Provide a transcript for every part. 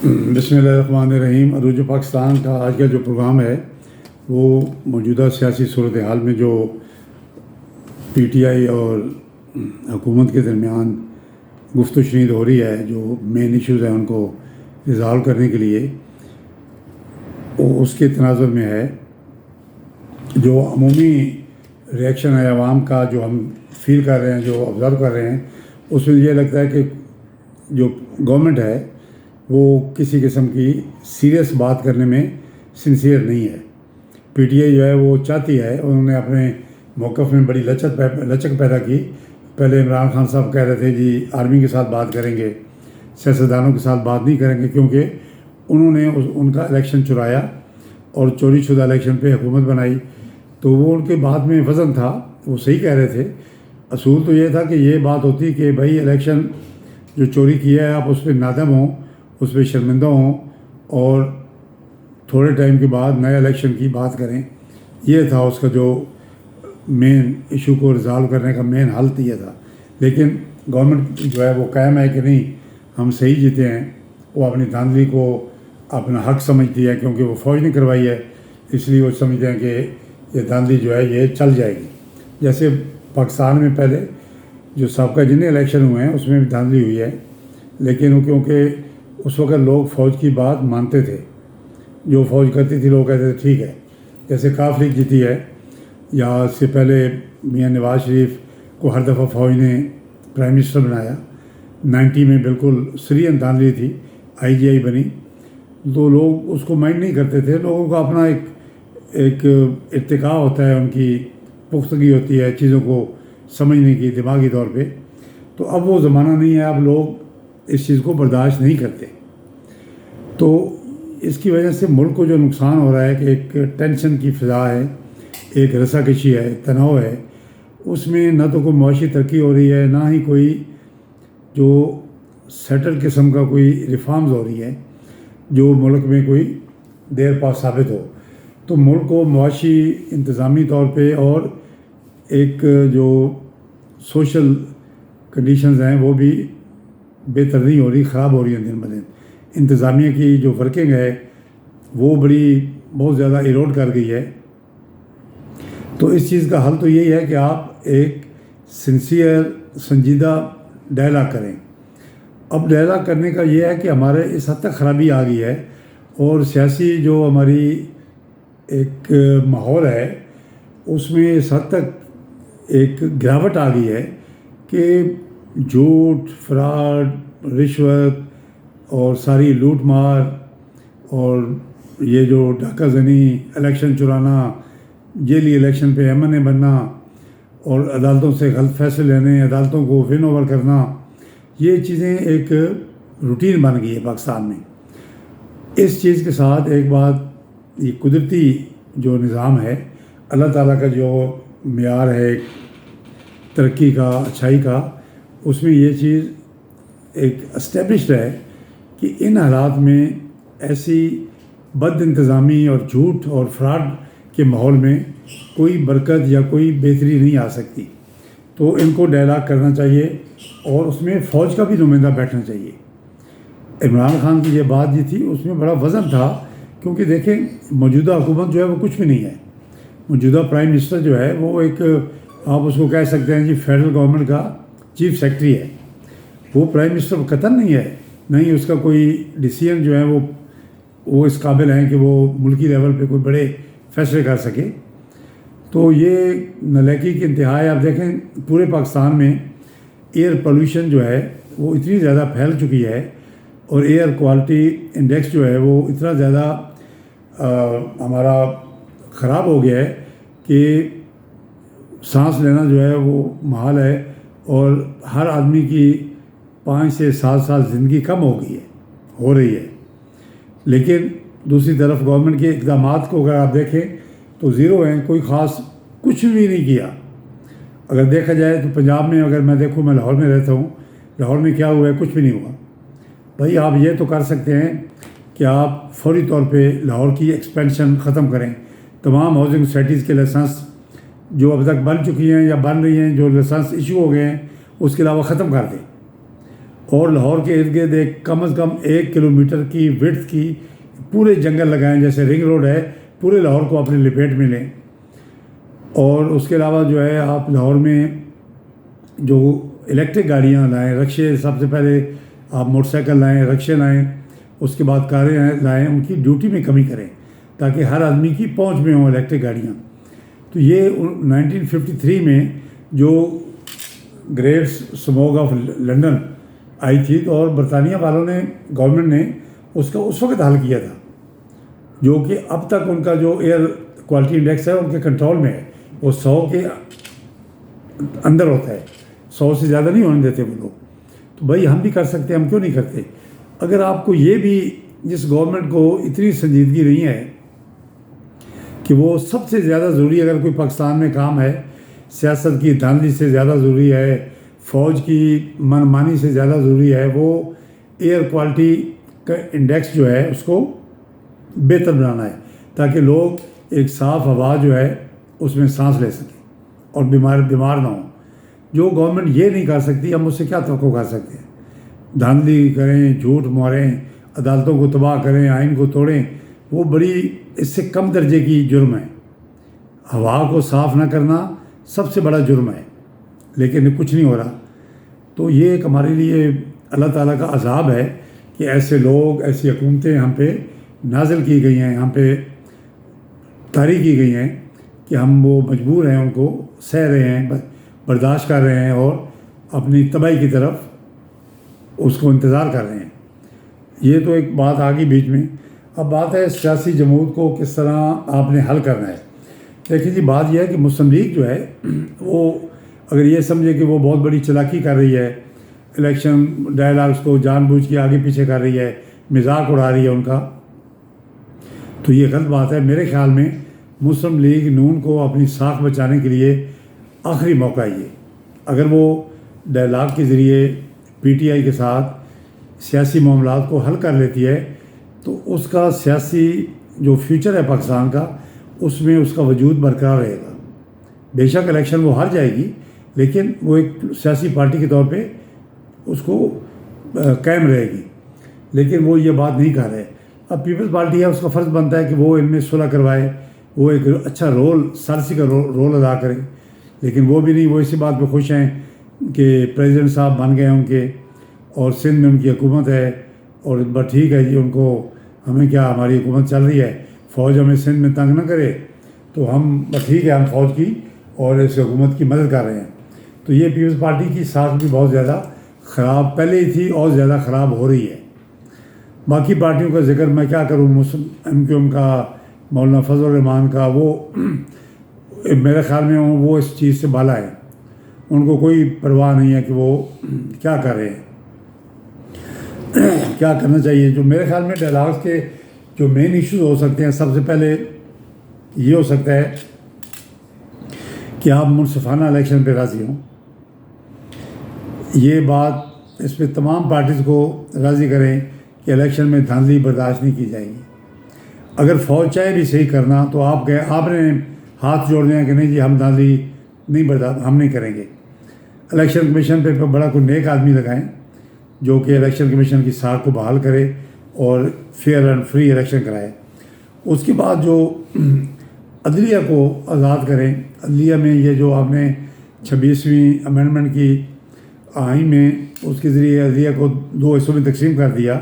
بسم اللہ الرحمن الرحیم۔ عروج پاکستان کا آج کا جو پروگرام ہے وہ موجودہ سیاسی صورتحال میں جو پی ٹی آئی اور حکومت کے درمیان گفت و شنید ہو رہی ہے، جو مین ایشوز ہیں ان کو ریزالو کرنے کے لیے، وہ اس کے تناظر میں ہے۔ جو عمومی ریئیکشن ہے عوام کا، جو ہم فیل کر رہے ہیں، جو آبزرو کر رہے ہیں، اس میں یہ لگتا ہے کہ جو گورنمنٹ ہے وہ کسی قسم کی سیریس بات کرنے میں سنسیئر نہیں ہے۔ پی ٹی آئی جو ہے وہ چاہتی ہے، انہوں نے اپنے موقف میں بڑی لچک پیدا کی۔ پہلے عمران خان صاحب کہہ رہے تھے جی آرمی کے ساتھ بات کریں گے، سیاستدانوں کے ساتھ بات نہیں کریں گے، کیونکہ انہوں نے ان کا الیکشن چرایا اور چوری شدہ الیکشن پہ حکومت بنائی۔ تو وہ ان کے بات میں وزن تھا، وہ صحیح کہہ رہے تھے۔ اصول تو یہ تھا کہ یہ بات ہوتی کہ بھائی الیکشن جو چوری کیا ہے آپ اس پہ نادم ہوں، اس پہ شرمندہ ہوں، اور تھوڑے ٹائم کے بعد نئے الیکشن کی بات کریں۔ یہ تھا اس کا جو مین ایشو کو ریزالو کرنے کا مین حل یہ تھا۔ لیکن گورنمنٹ جو ہے وہ قائم ہے کہ نہیں ہم صحیح جیتے ہیں۔ وہ اپنی دھاندلی کو اپنا حق سمجھتی ہے، کیونکہ وہ فوج نے کروائی ہے، اس لیے وہ سمجھتے ہیں کہ یہ دھاندلی جو ہے یہ چل جائے گی۔ جیسے پاکستان میں پہلے جو سابقہ جتنے الیکشن ہوئے ہیں اس میں بھی دھاندلی ہوئی ہے، لیکن وہ کیونکہ اس وقت لوگ فوج کی بات مانتے تھے، جو فوج کرتی تھی لوگ کہتے تھے ٹھیک ہے۔ جیسے کاف لیگ جیتی ہے، یا اس سے پہلے میاں نواز شریف کو ہر دفعہ فوج نے پرائم منسٹر بنایا، 90 میں بالکل سرین دھاندلی تھی، آئی جی آئی بنی، تو لوگ اس کو مائنڈ نہیں کرتے تھے۔ لوگوں کا اپنا ایک ارتقاء ہوتا ہے، ان کی پختگی ہوتی ہے چیزوں کو سمجھنے کی دماغی طور پہ۔ تو اب وہ زمانہ نہیں ہے، اب لوگ اس چیز کو برداشت نہیں کرتے۔ تو اس کی وجہ سے ملک کو جو نقصان ہو رہا ہے کہ ایک ٹینشن کی فضا ہے، ایک رسا کشی ہے، تناؤ ہے، اس میں نہ تو کوئی معاشی ترقی ہو رہی ہے، نہ ہی کوئی جو سیٹل قسم کا کوئی ریفارمز ہو رہی ہے جو ملک میں کوئی دیر پا ثابت ہو۔ تو ملک کو معاشی انتظامی طور پہ اور ایک جو سوشل کنڈیشنز ہیں وہ بھی بہتر نہیں ہو رہی، خراب ہو رہی ہیں دن بدن۔ انتظامیہ کی جو ورکنگ ہے وہ بہت زیادہ ایروڈ کر گئی ہے۔ تو اس چیز کا حل تو یہی ہے کہ آپ ایک سنسیئر سنجیدہ ڈائلاگ کریں۔ اب ڈائلاگ کرنے کا یہ ہے کہ ہمارے اس حد تک خرابی آ گئی ہے، اور سیاسی جو ہماری ایک ماحول ہے اس میں اس حد تک ایک گراوٹ آ گئی ہے کہ جھوٹ، فراڈ، رشوت اور ساری لوٹ مار، اور یہ جو ڈاکہ زنی، الیکشن چرانا، جیلی الیکشن پہ ایم این اے بننا، اور عدالتوں سے غلط فیصلے لینے، عدالتوں کو ون اوور کرنا، یہ چیزیں ایک روٹین بن گئی ہے پاکستان میں۔ اس چیز کے ساتھ ایک بات، یہ قدرتی جو نظام ہے، اللہ تعالیٰ کا جو معیار ہے ترقی کا، اچھائی کا، اس میں یہ چیز ایک اسٹیبلشڈ ہے کہ ان حالات میں ایسی بد انتظامی اور جھوٹ اور فراڈ کے ماحول میں کوئی برکت یا کوئی بہتری نہیں آ سکتی۔ تو ان کو ڈائلاگ کرنا چاہیے، اور اس میں فوج کا بھی نمائندہ بیٹھنا چاہیے۔ عمران خان کی یہ بات جو تھی اس میں بڑا وزن تھا، کیونکہ دیکھیں موجودہ حکومت جو ہے وہ کچھ بھی نہیں ہے۔ موجودہ پرائم منسٹر جو ہے وہ ایک، آپ اس کو کہہ سکتے ہیں جی فیڈرل گورنمنٹ کا چیف سیکرٹری ہے۔ وہ پرائم منسٹر قطعاً نہیں ہے، نہ ہی اس کا کوئی ڈیسیژن جو ہے وہ اس قابل ہیں کہ وہ ملکی لیول پہ کوئی بڑے فیصلے کر سکے۔ تو یہ نالاکی کی انتہا ہے۔ آپ دیکھیں پورے پاکستان میں ایئر پولوشن جو ہے وہ اتنی زیادہ پھیل چکی ہے، اور ایئر کوالٹی انڈیکس جو ہے وہ اتنا زیادہ ہمارا خراب ہو گیا ہے کہ سانس لینا جو ہے وہ محال ہے، اور ہر آدمی کی 5 سے 7 سال زندگی کم ہو رہی ہے۔ لیکن دوسری طرف گورنمنٹ کے اقدامات کو اگر آپ دیکھیں تو زیرو ہیں، کوئی خاص کچھ بھی نہیں کیا۔ اگر دیکھا جائے تو پنجاب میں اگر میں دیکھوں، میں لاہور میں رہتا ہوں، لاہور میں کیا ہوا ہے؟ کچھ بھی نہیں ہوا۔ بھائی آپ یہ تو کر سکتے ہیں کہ آپ فوری طور پہ لاہور کی ایکسپینشن ختم کریں، تمام ہاؤسنگ سوسائٹیز کے لائسنس جو اب تک بن چکی ہیں یا بن رہی ہیں، جو لائسنس ایشو ہو گئے ہیں، اس کے علاوہ ختم کر دیں۔ اور لاہور کے ارد گرد ایک کم از کم 1 کلومیٹر کی وڈتھ کی پورے جنگل لگائیں، جیسے رنگ روڈ ہے، پورے لاہور کو اپنے لپیٹ میں لیں. اور اس کے علاوہ جو ہے آپ لاہور میں جو الیکٹرک گاڑیاں لائیں، رکشے، سب سے پہلے آپ موٹر سائیکل لائیں، رکشے لائیں، اس کے بعد کاریں لائیں، ان کی ڈیوٹی میں کمی کریں تاکہ ہر آدمی کی پہنچ میں ہوں الیکٹرک گاڑیاں. تو یہ 1953 میں جو گریٹ اسموگ آف لنڈن آئی تھی، تو اور برطانیہ والوں نے، گورنمنٹ نے اس کا اس وقت حل کیا تھا، جو کہ اب تک ان کا جو ایئر کوالٹی انڈیکس ہے ان کے کنٹرول میں ہے. وہ 100 کے اندر ہوتا ہے، 100 سے زیادہ نہیں ہونے دیتے وہ لوگ. تو بھائی ہم بھی کر سکتے ہیں، ہم کیوں نہیں کرتے؟ اگر آپ کو یہ بھی، جس گورنمنٹ کو اتنی سنجیدگی نہیں ہے کہ وہ سب سے زیادہ ضروری، اگر کوئی پاکستان میں کام ہے، سیاست کی دھاندلی سے زیادہ ضروری ہے، فوج کی من مانی سے زیادہ ضروری ہے، وہ ایئر کوالٹی کا انڈیکس جو ہے اس کو بہتر بنانا ہے تاکہ لوگ ایک صاف ہوا جو ہے اس میں سانس لے سکیں اور بیمار نہ ہوں. جو گورنمنٹ یہ نہیں کر سکتی، ہم اس سے کیا توقع کر سکتے ہیں؟ دھاندلی کریں، جھوٹ ماریں، عدالتوں کو تباہ کریں، آئین کو توڑیں، وہ بڑی اس سے کم درجے کی جرم ہے. ہوا کو صاف نہ کرنا سب سے بڑا جرم ہے، لیکن کچھ نہیں ہو رہا. تو یہ ایک ہمارے لیے اللہ تعالیٰ کا عذاب ہے کہ ایسے لوگ، ایسی حکومتیں ہم پہ نازل کی گئی ہیں، ہم پہ طاری کی گئی ہیں کہ ہم وہ مجبور ہیں، ان کو سہ رہے ہیں، برداشت کر رہے ہیں اور اپنی تباہی کی طرف اس کو انتظار کر رہے ہیں. یہ تو ایک بات آ گئی بیچ میں. اب بات ہے سیاسی جمود کو کس طرح آپ نے حل کرنا ہے. دیکھیے جی، بات یہ ہے کہ مسلم لیگ جو ہے وہ اگر یہ سمجھے کہ وہ بہت بڑی چلاکی کر رہی ہے، الیکشن ڈائلاگس کو جان بوجھ کے آگے پیچھے کر رہی ہے، مذاق اڑا رہی ہے ان کا، تو یہ غلط بات ہے. میرے خیال میں مسلم لیگ نون کو اپنی ساکھ بچانے کے لیے آخری موقع ہے یہ. اگر وہ ڈائلاگ کے ذریعے پی ٹی آئی کے ساتھ سیاسی معاملات کو حل کر لیتی ہے تو اس کا سیاسی جو فیوچر ہے پاکستان کا، اس میں اس کا وجود برقرار رہے گا. بے شک الیکشن وہ ہار جائے گی، لیکن وہ ایک سیاسی پارٹی کے طور پہ اس کو قائم رہے گی. لیکن وہ یہ بات نہیں کر رہے. اب پیپلز پارٹی ہے، اس کا فرض بنتا ہے کہ وہ ان میں صلح کروائے، وہ ایک اچھا رول، ثالثی کا رول ادا کرے. لیکن وہ بھی نہیں، وہ اسی بات پہ خوش ہیں کہ پریزیڈنٹ صاحب بن گئے ان کے، اور سندھ میں ان کی حکومت ہے، اور بس ٹھیک ہے جی، ان کو ہمیں کیا، ہماری حکومت چل رہی ہے، فوج ہمیں سندھ میں تنگ نہ کرے تو ہم بس ٹھیک ہے، ہم فوج کی اور اس حکومت کی مدد کر رہے ہیں. تو یہ پیپلز پارٹی کی ساکھ بھی بہت زیادہ خراب پہلے ہی تھی اور زیادہ خراب ہو رہی ہے. باقی پارٹیوں کا ذکر میں کیا کروں، ایم کیو ایم کا، مولانا فضل الرحمان کا، وہ میرے خیال میں وہ اس چیز سے بالا ہے. ان کو کوئی پرواہ نہیں ہے کہ وہ کیا کر رہے ہیں، کیا کرنا چاہیے. جو میرے خیال میں ڈائلاگس کے جو مین ایشوز ہو سکتے ہیں، سب سے پہلے یہ ہو سکتا ہے کہ آپ منصفانہ الیکشن پہ راضی ہوں. یہ بات اس پہ تمام پارٹیز کو راضی کریں کہ الیکشن میں دھاندلی برداشت نہیں کی جائے گی. اگر فوج چاہے بھی صحیح کرنا تو آپ نے ہاتھ جوڑ دیں کہ نہیں جی، ہم دھاندلی نہیں برداشت، ہم نہیں کریں گے. الیکشن کمیشن پہ بڑا کوئی نیک آدمی لگائیں جو کہ الیکشن کمیشن کی ساکھ کو بحال کرے اور فیئر اینڈ فری الیکشن کرائے. اس کے بعد جو عدلیہ کو آزاد کریں. عدلیہ میں یہ جو آپ نے 26ویں امینڈمنٹ کی آئین میں، اس کے ذریعے عدلیہ کو 2 حصوں میں تقسیم کر دیا.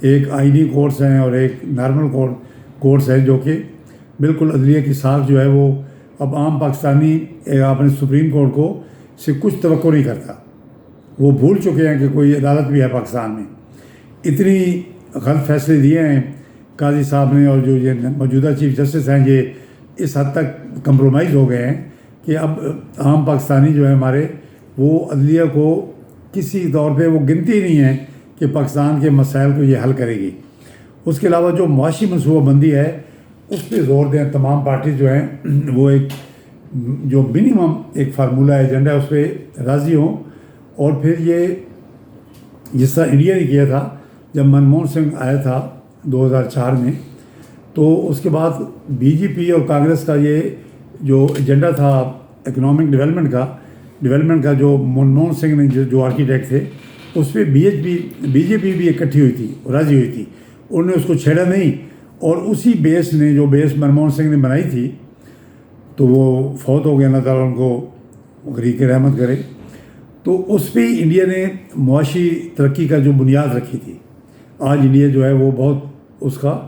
ایک آئینی کورٹس ہیں اور ایک نارمل کورٹس ہیں، جو کہ بالکل عدلیہ کی ساکھ جو ہے وہ اب عام پاکستانی اپنے سپریم کورٹ کو سے کچھ توقع نہیں کرتا. وہ بھول چکے ہیں کہ کوئی عدالت بھی ہے پاکستان میں. اتنی غلط فیصلے دیے ہیں قاضی صاحب نے، اور جو یہ موجودہ چیف جسٹس ہیں، یہ اس حد تک کمپرومائز ہو گئے ہیں کہ اب عام پاکستانی جو ہے ہمارے، وہ عدلیہ کو کسی طور پہ وہ گنتی نہیں ہے کہ پاکستان کے مسائل کو یہ حل کرے گی. اس کے علاوہ جو معاشی منصوبہ بندی ہے اس پہ زور دیں. تمام پارٹیز جو ہیں وہ ایک جو منیمم ایک فارمولہ ایجنڈا ہے اس پہ راضی ہوں. اور پھر یہ جس طرح انڈیا نے کیا تھا جب منموہن سنگھ آیا تھا 2004 میں، تو اس کے بعد بی جے پی اور کانگریس کا یہ جو ایجنڈا تھا اکنامک ڈیولپمنٹ کا جو منموہن سنگھ نے جو آرکیٹیکٹ تھے، اس پہ بی جے پی بھی اکٹھی ہوئی تھی، راضی ہوئی تھی، انہوں نے اس کو چھیڑا نہیں، اور اسی بیس نے جو بیس منموہن سنگھ نے بنائی تھی تو وہ فوت ہو گیا، اللہ تعالیٰ ان کو غریق رحمت کرے، تو اس پہ انڈیا نے معاشی ترقی کا جو بنیاد رکھی تھی. آج انڈیا جو ہے وہ بہت اس کا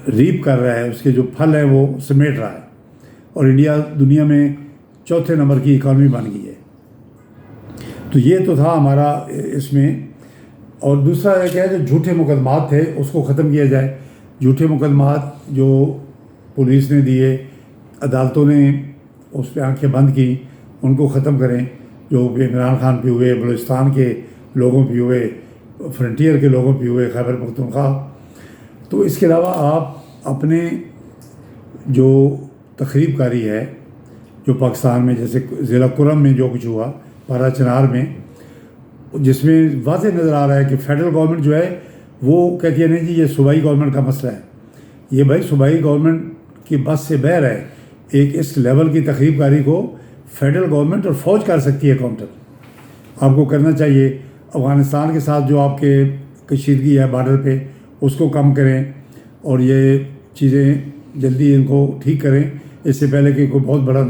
ریپ کر رہا ہے، اس کے جو پھل ہیں وہ سمیٹ رہا ہے، اور انڈیا دنیا میں چوتھے نمبر کی اکانومی بن گئی ہے. تو یہ تو تھا ہمارا اس میں. اور دوسرا یہ کہ جو جھوٹے مقدمات تھے اس کو ختم کیا جائے. جھوٹے مقدمات جو پولیس نے دیے، عدالتوں نے اس پہ آنکھیں بند کی، ان کو ختم کریں. جو عمران خان پہ ہوئے، بلوچستان کے لوگوں پہ ہوئے، فرنٹیئر کے لوگوں پہ ہوئے، خیبر پختونخوا. تو اس کے علاوہ آپ اپنے جو تخریب کاری ہے جو پاکستان میں، جیسے ضلع کرم میں جو کچھ ہوا، پارا چنار میں، جس میں واضح نظر آ رہا ہے کہ فیڈرل گورنمنٹ جو ہے وہ کہتی ہے نہیں جی یہ صوبائی گورنمنٹ کا مسئلہ ہے. یہ بھائی صوبائی گورنمنٹ کی بس سے بہر ہے. ایک اس لیول کی تخریب کاری کو فیڈرل گورنمنٹ اور فوج کر سکتی ہے کاؤنٹر. آپ کو کرنا چاہیے. افغانستان کے ساتھ جو آپ کے کشیدگی ہے بارڈر پہ، اس کو کم کریں، اور یہ چیزیں جلدی ان کو ٹھیک کریں، اس سے پہلے کہ کوئی بہت بڑا